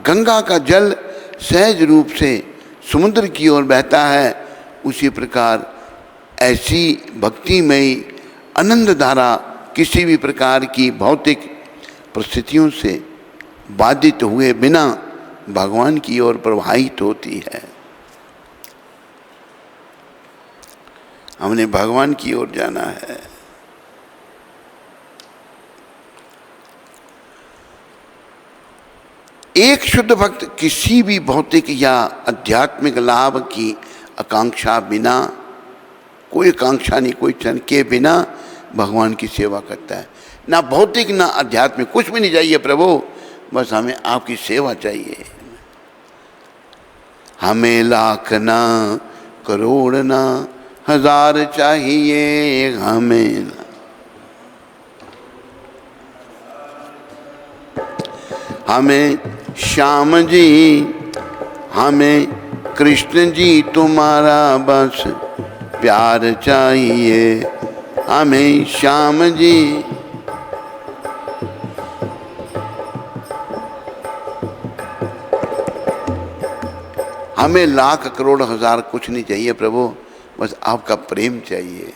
गंगा का जल सहज रूप से समुद्र की ओर बहता है, उसी प्रकार ऐसी भक्तिमयी आनंद धारा किसी भी प्रकार की भौतिक परिस्थितियों से बाधित हुए बिना भगवान की ओर प्रवाहित होती है। हमने भगवान की ओर जाना है। एक शुद्ध भक्त किसी भी भौतिक या आध्यात्मिक लाभ की आकांक्षा बिना, कोई आकांक्षा नहीं, कोई क्षण के बिना भगवान की सेवा करता है। ना भौतिक ना आध्यात्मिक, कुछ भी नहीं चाहिए प्रभु, बस हमें आपकी सेवा चाहिए। हमें लाख ना करोड़ ना हजार चाहिए, हमें श्याम जी, हमें कृष्ण जी तुम्हारा बस प्यार चाहिए। हमें श्याम जी, हमें लाख करोड़ हजार कुछ नहीं चाहिए प्रभु, बस आपका प्रेम चाहिए।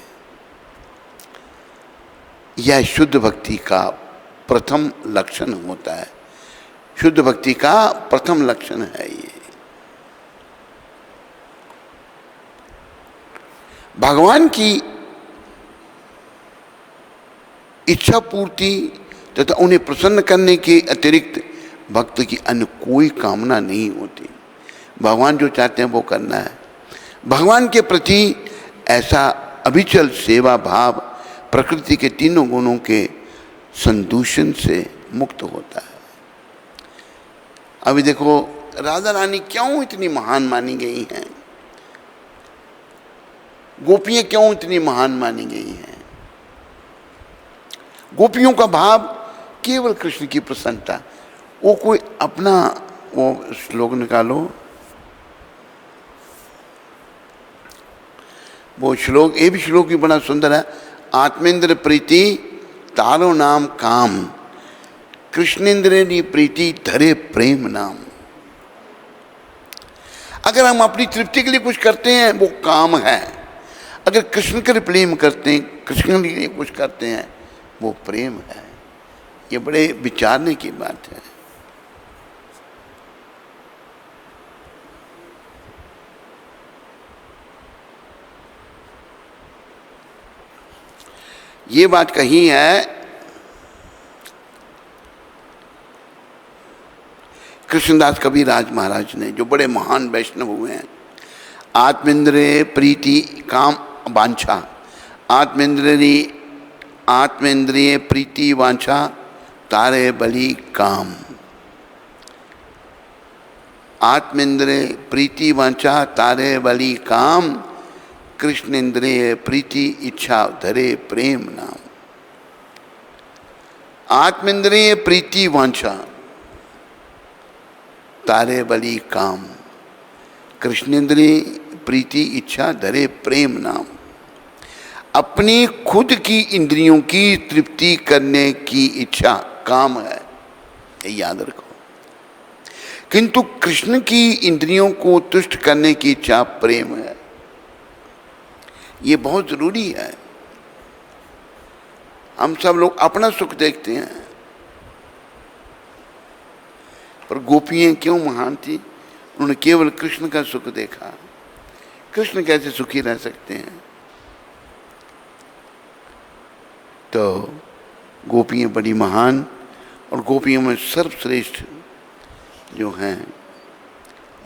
यह शुद्ध भक्ति का प्रथम लक्षण होता है। शुद्ध भक्ति का प्रथम लक्षण है ये। भगवान की इच्छा पूर्ति तथा उन्हें प्रसन्न करने के अतिरिक्त भक्त की अन्य कोई कामना नहीं होती। भगवान जो चाहते हैं वो करना है। भगवान के प्रति ऐसा अविचल सेवा भाव प्रकृति के तीनों गुणों के संदूषण से मुक्त होता है। अभी देखो राधा रानी क्यों इतनी महान मानी गई हैं, गोपियां क्यों इतनी महान मानी गई हैं। गोपियों का भाव केवल कृष्ण की प्रसन्नता। वो कोई अपना वो श्लोक निकालो, वो श्लोक, ये भी श्लोक भी बड़ा सुंदर है। आत्मेंद्र प्रीति तारो नाम काम, कृष्णेंद्र प्रीति धरे प्रेम नाम। अगर हम अपनी तृप्ति के लिए कुछ करते हैं वो काम है, अगर कृष्ण के लिए प्रेम करते हैं, कृष्ण के लिए कुछ करते हैं वो प्रेम है। ये बड़े विचारने की बात है। ये बात कही है कृष्णदास कबीरदास महाराज ने, जो बड़े महान वैष्णव हुए हैं। आत्मेंद्रिय प्रीति काम वांछा, आत्मेंद्रिय प्रीति वांछा तारे बलि काम। आत्मेंद्रिय प्रीति वांछा तारे बलि काम, कृष्णेंद्रिय प्रीति इच्छा धरे प्रेम नाम। आत्मेंद्रिय प्रीति वांछा तारे बलि काम, कृष्णेंद्रिय प्रीति इच्छा धरे प्रेम नाम। अपनी खुद की इंद्रियों की तृप्ति करने की इच्छा काम है, ये याद रखो। किंतु कृष्ण की इंद्रियों को तुष्ट करने की इच्छा प्रेम है। ये बहुत जरूरी है। हम सब लोग अपना सुख देखते हैं, पर गोपियां क्यों महान थी? उन्होंने केवल कृष्ण का सुख देखा। कृष्ण कैसे सुखी रह सकते हैं? तो गोपियां बड़ी महान, और गोपियों में सर्वश्रेष्ठ जो हैं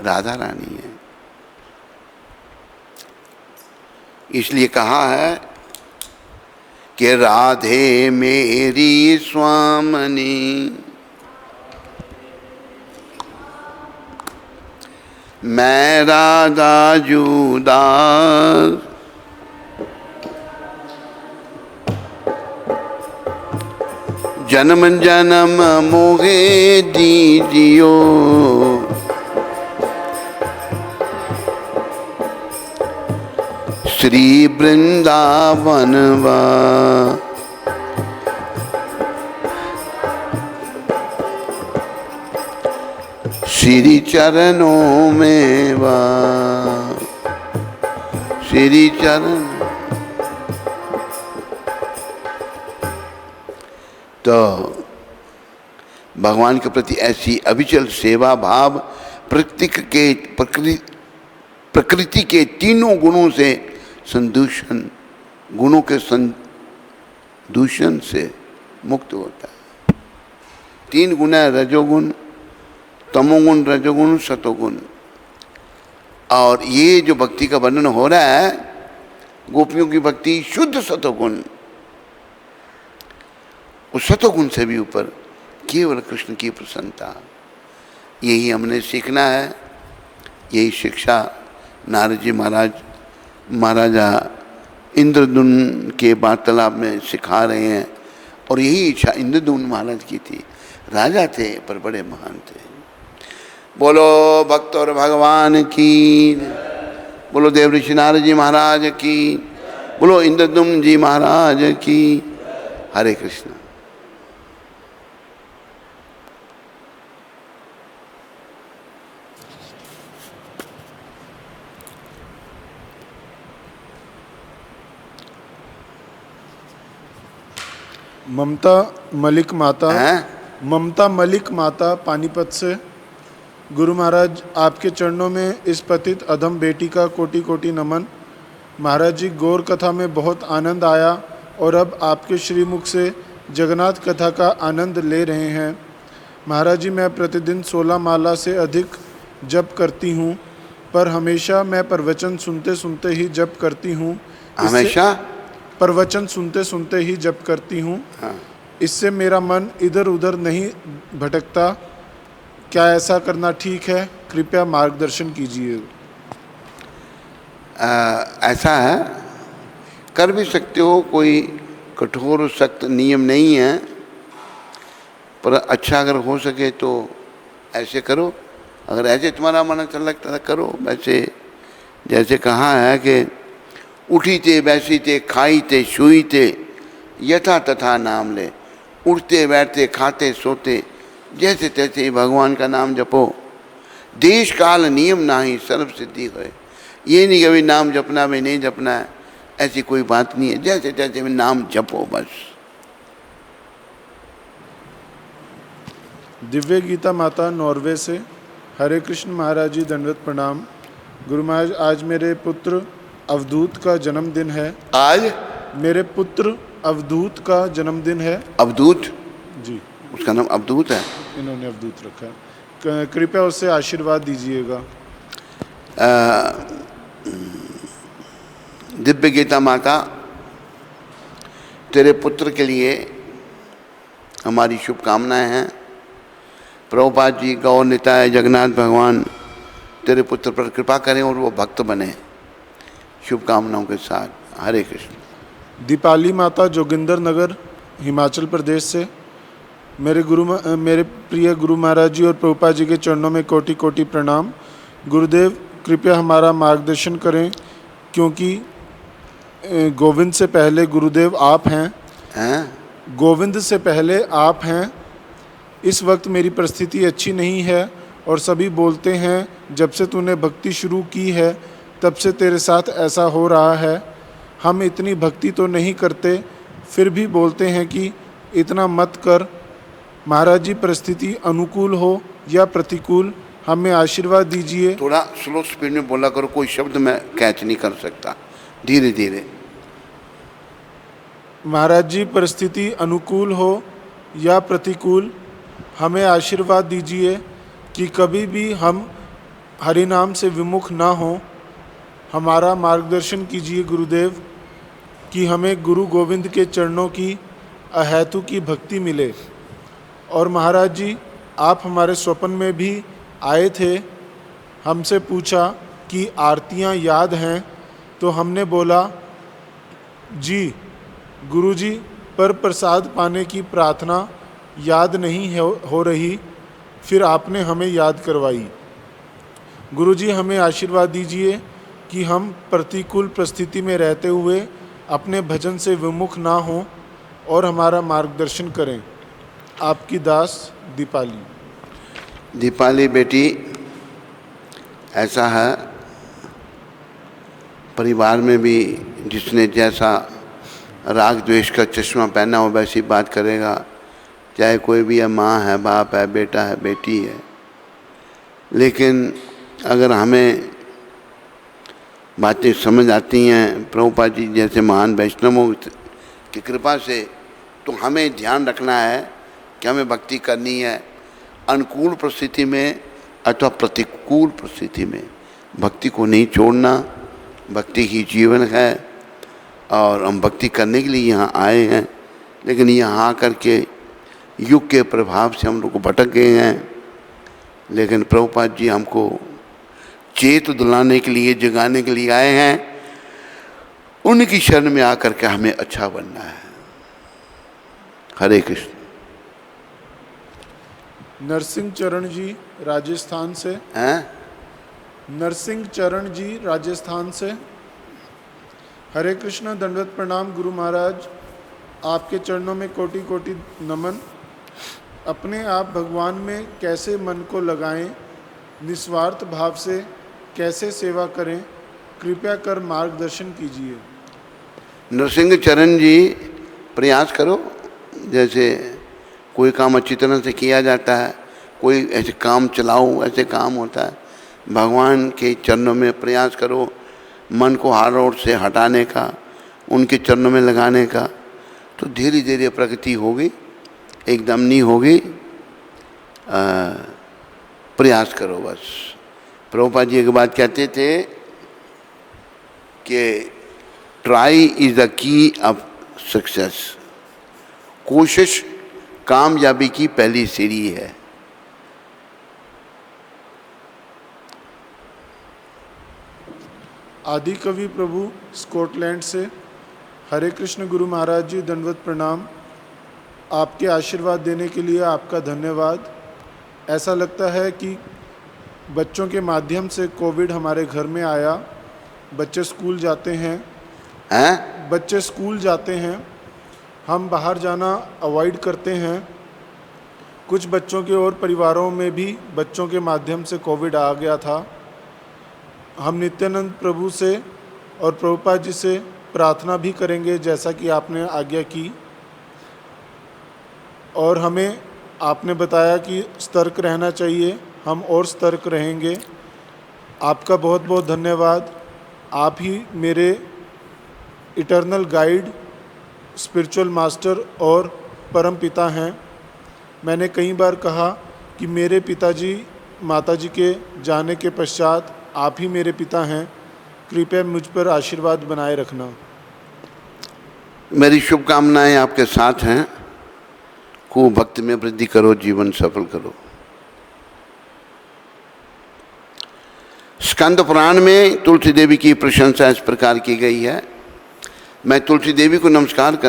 राधा रानी है। इसलिए कहा है कि राधे मेरी स्वामिनी, मैं राधा जुदास, जन्म जन्म मोहे दीजियो, श्री वृंदावन वा। श्री चरणों में वा, श्री चरण। तो भगवान के प्रति ऐसी अविचल सेवा भाव प्रकृति के तीनों गुणों से संदूषण, गुणों के संदूषण से मुक्त होता है। तीन गुण है, रजोगुण, तमोगुण, रजोगुण, सतोगुण। और ये जो भक्ति का वर्णन हो रहा है, गोपियों की भक्ति शुद्ध सतोगुण, उस सतोगुण से भी ऊपर केवल कृष्ण की प्रसन्नता। यही हमने सीखना है। यही शिक्षा नारद जी महाराजा इंद्रदुम्न के वार्तालाप में सिखा रहे हैं। और यही इच्छा इंद्रदुम्न महाराज की थी। राजा थे पर बड़े महान थे। बोलो भक्त और भगवान की, बोलो देव ऋषि नारद जी महाराज की, बोलो इंद्रदुम्न जी महाराज की। हरे कृष्ण। ममता मलिक माता पानीपत से। गुरु महाराज, आपके चरणों में इस पतित अधम बेटी का कोटि कोटि नमन। महाराज जी, गौर कथा में बहुत आनंद आया और अब आपके श्रीमुख से जगन्नाथ कथा का आनंद ले रहे हैं। महाराज जी, मैं प्रतिदिन 16 माला से अधिक जप करती हूँ, पर हमेशा मैं प्रवचन सुनते सुनते ही जप करती हूँ। हमेशा प्रवचन सुनते सुनते ही जप करती हूँ। हाँ। इससे मेरा मन इधर उधर नहीं भटकता। क्या ऐसा करना ठीक है? कृपया मार्गदर्शन कीजिए। ऐसा है, कर भी सकते हो, कोई कठोर सख्त नियम नहीं है, पर अच्छा अगर हो सके तो ऐसे करो। अगर ऐसे तुम्हारा मन अच्छा लगता है करो। वैसे जैसे कहा है कि उठी ते बैसी ते खाई ते शुई ते यथा तथा नाम ले। उठते बैठते खाते सोते जैसे तैसे ही भगवान का नाम जपो। देश काल नियम नाही सर्व सिद्धि होए। ये नहीं कभी नाम जपना में नहीं जपना है, ऐसी कोई बात नहीं है। जैसे तैसे में नाम जपो बस। दिव्य गीता माता नॉर्वे से। हरे कृष्ण महाराज जी, दंडवत प्रणाम। गुरु महाराज, आज मेरे पुत्र अवधूत का जन्मदिन है। आज मेरे पुत्र अवधूत का जन्मदिन है। अवधूत, जी, उसका नाम अवधूत है। इन्होंने अवधूत रखा है। कृपया उससे आशीर्वाद दीजिएगा। दिव्य गीता माता, तेरे पुत्र के लिए हमारी शुभकामनाएं हैं। प्रभुपाद जी, गौर निताय, जगन्नाथ भगवान तेरे पुत्र पर कृपा करें और वो भक्त बने। शुभकामनाओं के साथ। हरे कृष्ण। दीपाली माता, जोगिंदर नगर, हिमाचल प्रदेश से। मेरे प्रिय गुरु महाराज जी और प्रभुपाद जी के चरणों में कोटि कोटि प्रणाम। गुरुदेव, कृपया हमारा मार्गदर्शन करें, क्योंकि गोविंद से पहले गुरुदेव आप हैं। गोविंद से पहले आप हैं। इस वक्त मेरी परिस्थिति अच्छी नहीं है और सभी बोलते हैं जब से तूने भक्ति शुरू की है तब से तेरे साथ ऐसा हो रहा है। हम इतनी भक्ति तो नहीं करते, फिर भी बोलते हैं कि इतना मत कर। महाराज जी, परिस्थिति अनुकूल हो या प्रतिकूल, हमें आशीर्वाद दीजिए। थोड़ा स्लो स्पीड में बोला करो, कोई शब्द मैं कैच नहीं कर सकता। धीरे धीरे। महाराज जी, परिस्थिति अनुकूल हो या प्रतिकूल, हमें आशीर्वाद दीजिए कि कभी भी हम हरिनाम से विमुख ना हो। हमारा मार्गदर्शन कीजिए गुरुदेव, कि हमें गुरु गोविंद के चरणों की अहेतु की भक्ति मिले। और महाराज जी, आप हमारे स्वप्न में भी आए थे, हमसे पूछा कि आरतियां याद हैं, तो हमने बोला जी, गुरु जी पर प्रसाद पाने की प्रार्थना याद नहीं हो रही। फिर आपने हमें याद करवाई। गुरु जी, हमें आशीर्वाद दीजिए कि हम प्रतिकूल परिस्थिति में रहते हुए अपने भजन से विमुख ना हों और हमारा मार्गदर्शन करें। आपकी दास दीपाली। दीपाली बेटी, ऐसा है परिवार में भी जिसने जैसा राग द्वेष का चश्मा पहना हो वैसी बात करेगा। चाहे कोई भी है, माँ है, बाप है, बेटा है, बेटी है। लेकिन अगर हमें बातें समझ आती हैं प्रभुपाद जी जैसे महान वैष्णवों की कृपा से, तो हमें ध्यान रखना है कि हमें भक्ति करनी है अनुकूल परिस्थिति में अथवा प्रतिकूल परिस्थिति में। भक्ति को नहीं छोड़ना, भक्ति ही जीवन है। और हम भक्ति करने के लिए यहाँ आए हैं, लेकिन यहाँ आकर के युग के प्रभाव से हम लोग को भटक गए हैं। लेकिन प्रभुपाद जी हमको चेत दिलाने के लिए, जगाने के लिए आए हैं। उनकी शरण में आकर के हमें अच्छा बनना है। हरे कृष्ण। नरसिंह चरण जी, राजस्थान से। नरसिंह चरण जी, राजस्थान से। हरे कृष्ण, दंडवत प्रणाम गुरु महाराज। आपके चरणों में कोटि कोटि नमन। अपने आप भगवान में कैसे मन को लगाएं, निस्वार्थ भाव से कैसे सेवा करें, कृपया कर मार्गदर्शन कीजिए। नरसिंह चरण जी, प्रयास करो। जैसे कोई काम अच्छी तरह से किया जाता है, कोई ऐसे काम चलाओ, ऐसे काम होता है। भगवान के चरणों में प्रयास करो, मन को हर ओर से हटाने का, उनके चरणों में लगाने का, तो धीरे धीरे प्रगति होगी, एकदम नहीं होगी। प्रयास करो बस। प्रभुपाद जी एक बात कहते थे कि try is the key of success. कोशिश कामयाबी की पहली सीढ़ी है। आदि कवि प्रभु, स्कॉटलैंड से। हरे कृष्ण गुरु महाराज जी, दंडवत प्रणाम। आपके आशीर्वाद देने के लिए आपका धन्यवाद। ऐसा लगता है कि बच्चों के माध्यम से कोविड हमारे घर में आया। बच्चे स्कूल जाते हैं। बच्चे स्कूल जाते हैं। हम बाहर जाना अवॉइड करते हैं। कुछ बच्चों के और परिवारों में भी बच्चों के माध्यम से कोविड आ गया था। हम नित्यानंद प्रभु से और प्रभुपाद जी से प्रार्थना भी करेंगे जैसा कि आपने आज्ञा की, और हमें आपने बताया कि सतर्क रहना चाहिए, हम और सतर्क रहेंगे। आपका बहुत बहुत धन्यवाद। आप ही मेरे इटर्नल गाइड, स्पिरिचुअल मास्टर और परम पिता हैं। मैंने कई बार कहा कि मेरे पिताजी माताजी के जाने के पश्चात आप ही मेरे पिता हैं। कृपया मुझ पर आशीर्वाद बनाए रखना। मेरी शुभकामनाएं आपके साथ हैं। खूब भक्ति में वृद्धि करो, जीवन सफल करो। स्कंद पुराण में तुलसी देवी की प्रशंसा इस प्रकार की गई है। मैं तुलसी देवी को नमस्कार कर